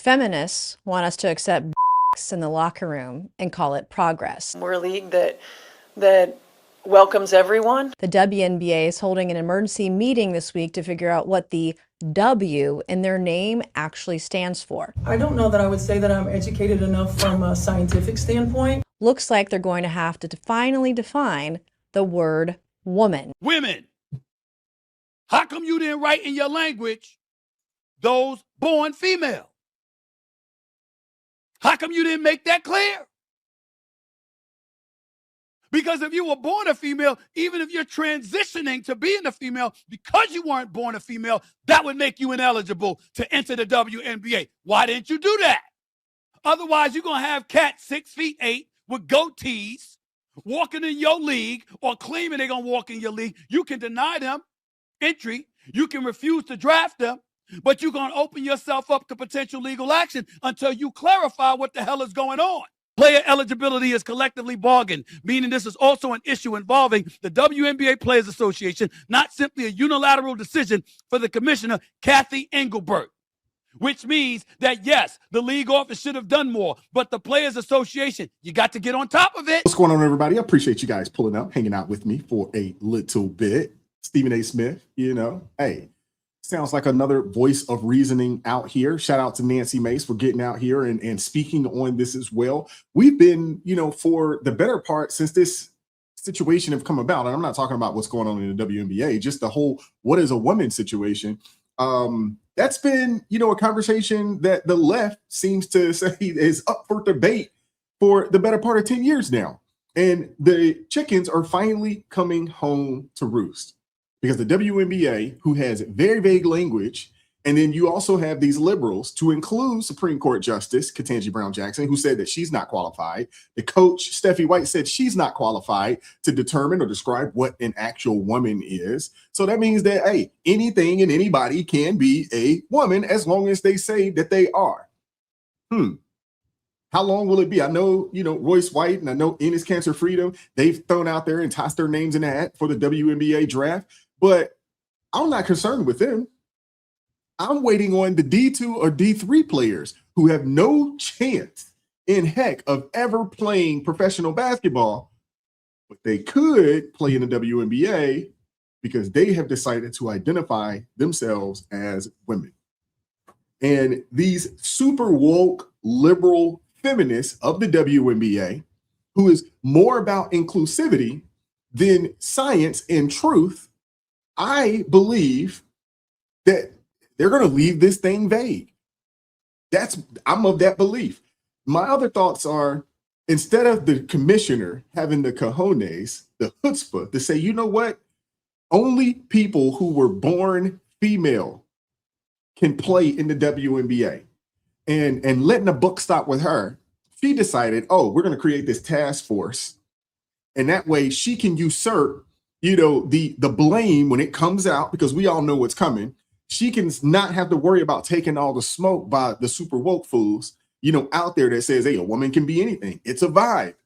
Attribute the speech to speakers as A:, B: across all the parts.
A: Feminists want us to accept in the locker room and call it progress.
B: We're a league that welcomes everyone.
A: The WNBA is holding an emergency meeting this week to figure out what the W in their name actually stands for.
C: I don't know that I would say that I'm educated enough from a scientific standpoint.
A: Looks like they're going to have to finally define the word woman.
D: Women. How come you didn't write in your language those born female? How come you didn't make that clear? Because if you were born a female, even if you're transitioning to being a female, because you weren't born a female, that would make you ineligible to enter the WNBA. Why didn't you do that? Otherwise, you're going to have cats 6'8" with goatees walking in your league or claiming they're going to walk in your league. You can deny them entry. You can refuse to draft them, but you're going to open yourself up to potential legal action until you clarify what the hell is going on. Player eligibility is collectively bargained, meaning this is also an issue involving the WNBA Players Association, not simply a unilateral decision for the commissioner, Kathy Engelbert, which means that, yes, the league office should have done more, but the Players Association, you got to get on top of it.
E: What's going on, everybody? I appreciate you guys pulling up, hanging out with me for a little bit. Stephen A. Smith, hey, sounds like another voice of reasoning out here. Shout out to Nancy Mace for getting out here and speaking on this as well. We've been, for the better part since this situation have come about, and I'm not talking about what's going on in the WNBA, just the whole what is a woman situation. That's been, a conversation that the left seems to say is up for debate for the better part of 10 years now. And the chickens are finally coming home to roost. Because the WNBA, who has very vague language, and then you also have these liberals, to include Supreme Court Justice Ketanji Brown Jackson, who said that she's not qualified. The coach, Steffi White, said she's not qualified to determine or describe what an actual woman is. So that means that, hey, anything and anybody can be a woman as long as they say that they are. How long will it be? I know, Royce White and I know Enes Cancer Freedom, they've thrown out there and tossed their names in the hat for the WNBA draft. But I'm not concerned with them. I'm waiting on the D2 or D3 players who have no chance in heck of ever playing professional basketball, but they could play in the WNBA because they have decided to identify themselves as women. And these super woke liberal feminists of the WNBA, who is more about inclusivity than science and truth, I believe that they're going to leave this thing vague. I'm of that belief. My other thoughts are, instead of the commissioner having the cojones, the chutzpah, to say, you know what? Only people who were born female can play in the WNBA. And letting the buck stop with her, she decided, we're going to create this task force. And that way she can usurp the blame when it comes out, because we all know what's coming. She can not have to worry about taking all the smoke by the super woke fools, out there that says, hey, a woman can be anything. It's a vibe.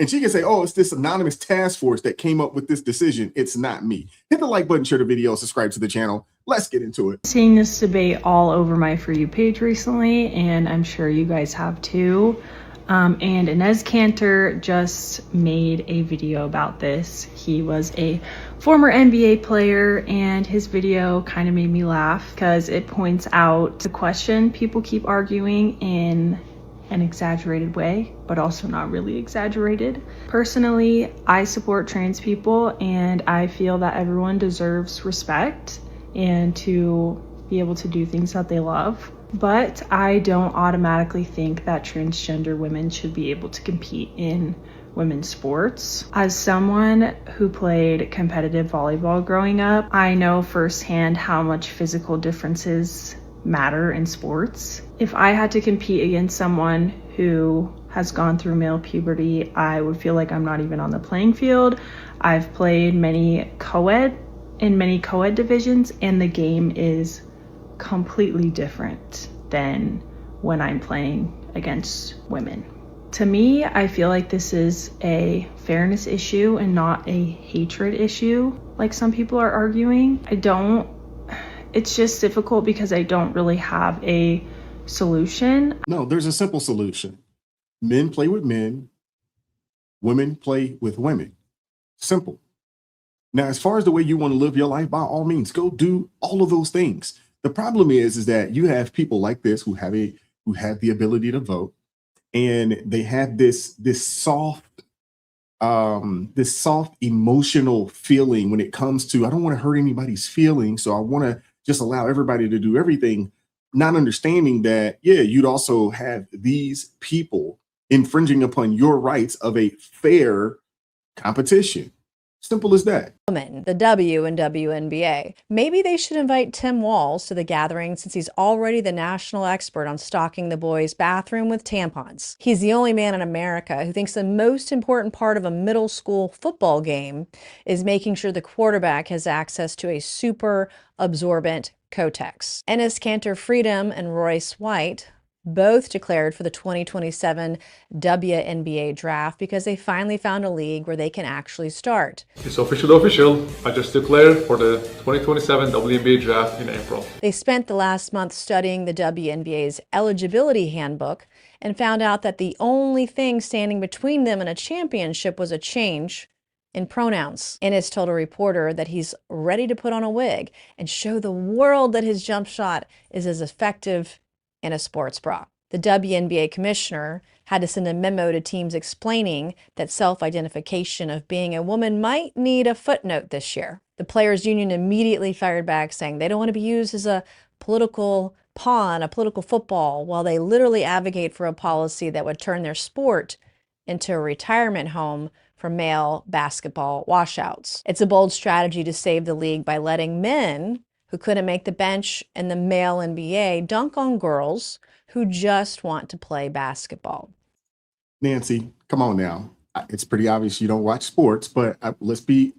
E: And she can say, it's this anonymous task force that came up with this decision. It's not me. Hit the like button, share the video, subscribe to the channel. Let's get into it.
F: Seeing this debate all over my For You page recently, and I'm sure you guys have too. And Enes Kanter just made a video about this. He was a former NBA player, and his video kind of made me laugh because it points out the question people keep arguing in an exaggerated way, but also not really exaggerated. Personally, I support trans people, and I feel that everyone deserves respect and to be able to do things that they love. But I don't automatically think that transgender women should be able to compete in women's sports. As someone who played competitive volleyball growing up, I know firsthand how much physical differences matter in sports. If I had to compete against someone who has gone through male puberty, I would feel like I'm not even on the playing field. I've played in many co-ed divisions, and the game is completely different than when I'm playing against women. To me, I feel like this is a fairness issue and not a hatred issue like some people are arguing. It's just difficult because I don't really have a solution.
E: No, there's a simple solution. Men play with men, women play with women. Simple. Now, as far as the way you want to live your life, by all means, go do all of those things. The problem is that you have people like this who have the ability to vote, and they have this soft emotional feeling when it comes to, I don't want to hurt anybody's feelings, so I want to just allow everybody to do everything, not understanding that, yeah, you'd also have these people infringing upon your rights of a fair competition. Simple as that.
A: Women, the W in WNBA. Maybe they should invite Tim Walz to the gathering since he's already the national expert on stocking the boys' bathroom with tampons. He's the only man in America who thinks the most important part of a middle school football game is making sure the quarterback has access to a super absorbent Kotex. Enes Kanter Freedom and Royce White both declared for the 2027 WNBA draft because they finally found a league where they can actually start.
G: It's official. I just declared for the 2027 WNBA draft in April.
A: They spent the last month studying the WNBA's eligibility handbook and found out that the only thing standing between them and a championship was a change in pronouns. Ennis told a reporter that he's ready to put on a wig and show the world that his jump shot is as effective in a sports bra. The WNBA commissioner had to send a memo to teams explaining that self-identification of being a woman might need a footnote this year. The players' union immediately fired back, saying they don't want to be used as a political pawn, a political football, while they literally advocate for a policy that would turn their sport into a retirement home for male basketball washouts. It's a bold strategy to save the league by letting men who couldn't make the bench in the male NBA dunk on girls who just want to play basketball.
E: Nancy, come on now. It's pretty obvious you don't watch sports, but let's be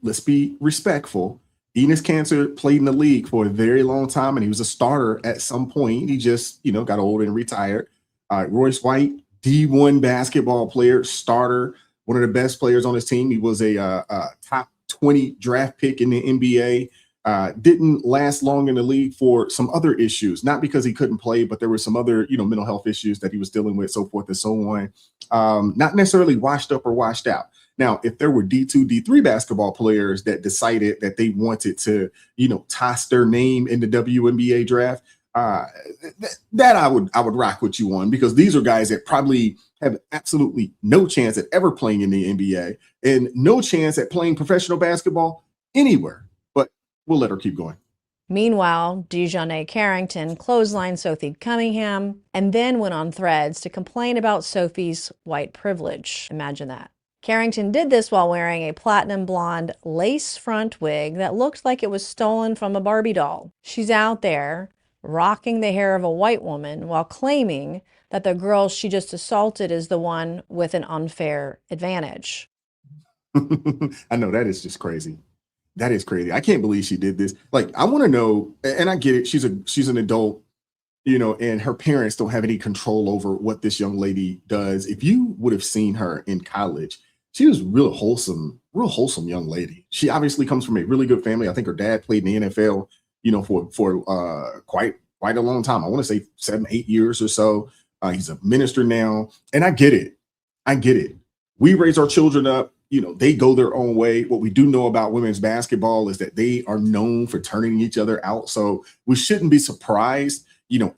E: respectful. Enes Kanter played in the league for a very long time, and he was a starter at some point. He just, got old and retired. Royce White, D1 basketball player, starter, one of the best players on his team. He was a top 20 draft pick in the NBA. Didn't last long in the league for some other issues, not because he couldn't play, but there were some other, mental health issues that he was dealing with, so forth and so on. Not necessarily washed up or washed out. Now, if there were D2, D3 basketball players that decided that they wanted to, toss their name in the WNBA draft, that I would rock with you on, because these are guys that probably have absolutely no chance at ever playing in the NBA and no chance at playing professional basketball anywhere. We'll let her keep going.
A: Meanwhile, Dejounte Carrington clotheslined Sophie Cunningham and then went on Threads to complain about Sophie's white privilege. Imagine that. Carrington did this while wearing a platinum blonde lace front wig that looked like it was stolen from a Barbie doll. She's out there rocking the hair of a white woman while claiming that the girl she just assaulted is the one with an unfair advantage.
E: I know, that is just crazy. That is crazy. I can't believe she did this. Like, I want to know, and I get it. She's an adult, and her parents don't have any control over what this young lady does. If you would have seen her in college, she was real wholesome young lady. She obviously comes from a really good family. I think her dad played in the NFL, for quite a long time. I want to say 7-8 years or so. He's a minister now, and I get it. We raise our children up. They go their own way. What we do know about women's basketball is that they are known for turning each other out. So we shouldn't be surprised,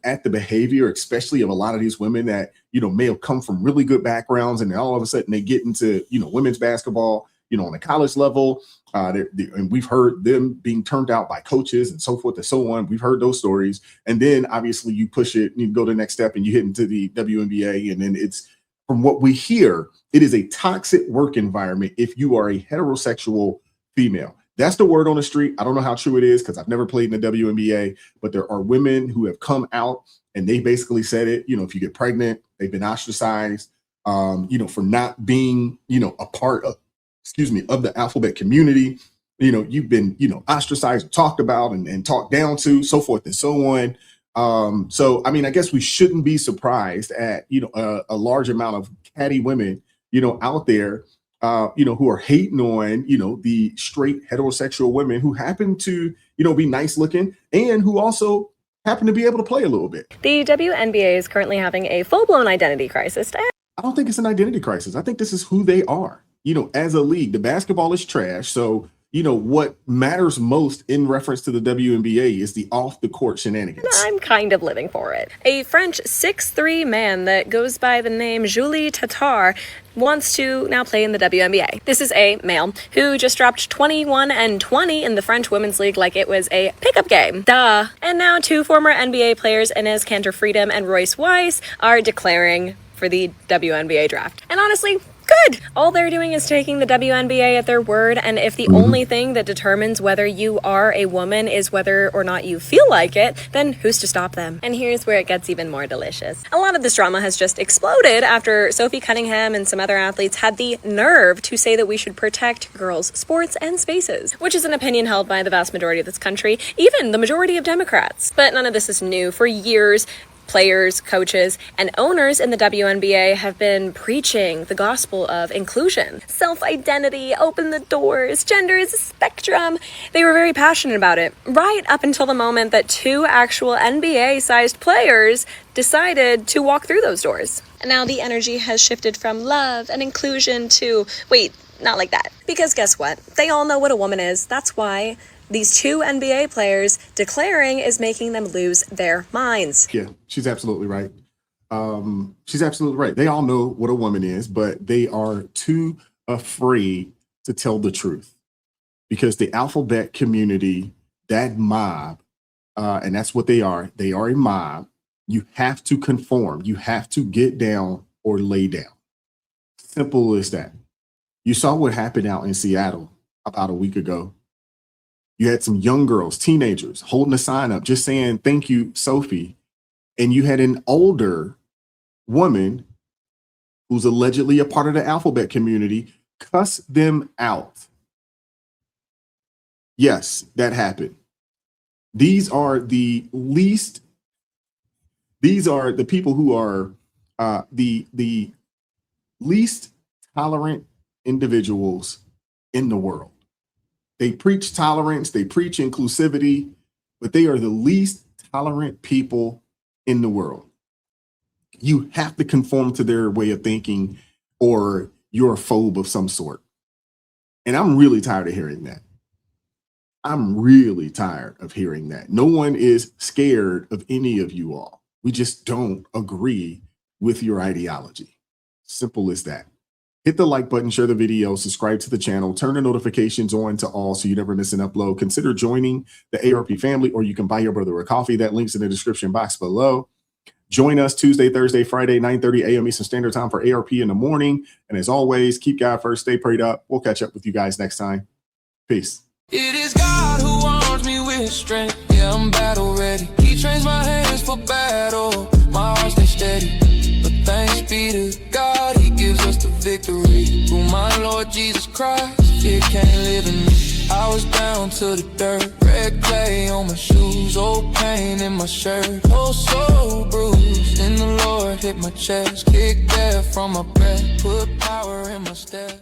E: at the behavior, especially of a lot of these women that, may have come from really good backgrounds, and then all of a sudden they get into, women's basketball, on the college level. And we've heard them being turned out by coaches and so forth and so on. We've heard those stories. And then obviously you push it and you go to the next step and you hit into the WNBA. And then it's, from what we hear, it is a toxic work environment if you are a heterosexual female. That's the word on the street. I don't know how true it is because I've never played in the WNBA, but there are women who have come out and they basically said it, if you get pregnant, they've been ostracized, for not being, a part of, of the alphabet community. You've been, ostracized, talked about and talked down to, so forth and so on. So, I mean, I guess we shouldn't be surprised at, a large amount of catty women, out there, who are hating on, the straight heterosexual women who happen to, be nice looking and who also happen to be able to play a little bit.
H: The WNBA is currently having a full-blown identity crisis.
E: I don't think it's an identity crisis. I think this is who they are. As a league, the basketball is trash. So, what matters most in reference to the WNBA is the off-the-court shenanigans.
H: I'm kind of living for it. A French 6'3" man that goes by the name Julie Tatar wants to now play in the WNBA. This is a male who just dropped 21-20 in the French Women's League like it was a pickup game. Duh. And now 2 former NBA players, Inez Kanter-Freedom and Royce Weiss, are declaring for the WNBA draft. And honestly, good! All they're doing is taking the WNBA at their word, and if the only thing that determines whether you are a woman is whether or not you feel like it, then who's to stop them? And here's where it gets even more delicious. A lot of this drama has just exploded after Sophie Cunningham and some other athletes had the nerve to say that we should protect girls' sports and spaces, which is an opinion held by the vast majority of this country, even the majority of Democrats. But none of this is new. For years, players, coaches, and owners in the WNBA have been preaching the gospel of inclusion. Self-identity, open the doors, gender is a spectrum. They were very passionate about it, right up until the moment that 2 actual NBA-sized players decided to walk through those doors. And now the energy has shifted from love and inclusion to, wait, not like that. Because guess what? They all know what a woman is. That's why these 2 NBA players declaring is making them lose their minds.
E: Yeah, she's absolutely right. She's absolutely right. They all know what a woman is, but they are too afraid to tell the truth because the alphabet community, that mob, and that's what they are a mob. You have to conform. You have to get down or lay down. Simple as that. You saw what happened out in Seattle about a week ago. You had some young girls, teenagers, holding a sign up, just saying, "Thank you, Sophie." And you had an older woman who's allegedly a part of the alphabet community cuss them out. Yes, that happened. These are the people who are the least tolerant individuals in the world. They preach tolerance, they preach inclusivity, but they are the least tolerant people in the world. You have to conform to their way of thinking or you're a phobe of some sort. And I'm really tired of hearing that. I'm really tired of hearing that. No one is scared of any of you all. We just don't agree with your ideology. Simple as that. Hit the like button, share the video, subscribe to the channel, turn the notifications on to all so you never miss an upload. Consider joining the ARP family, or you can buy your brother a coffee. That link's in the description box below. Join us Tuesday, Thursday, Friday, 9:30 a.m. Eastern Standard Time for ARP in the morning. And as always, keep God first, stay prayed up. We'll catch up with you guys next time. Peace.
I: It is God who arms me with strength. Yeah, I'm battle ready. He trains my hands for battle. My heart stays steady. But thanks be to God, he gives us the victory. Through my Lord Jesus Christ, fear can't live in me. I was down to the dirt, red clay on my shoes, old pain in my shirt, oh so bruised. In the Lord hit my chest, kicked death from my breath, put power in my step.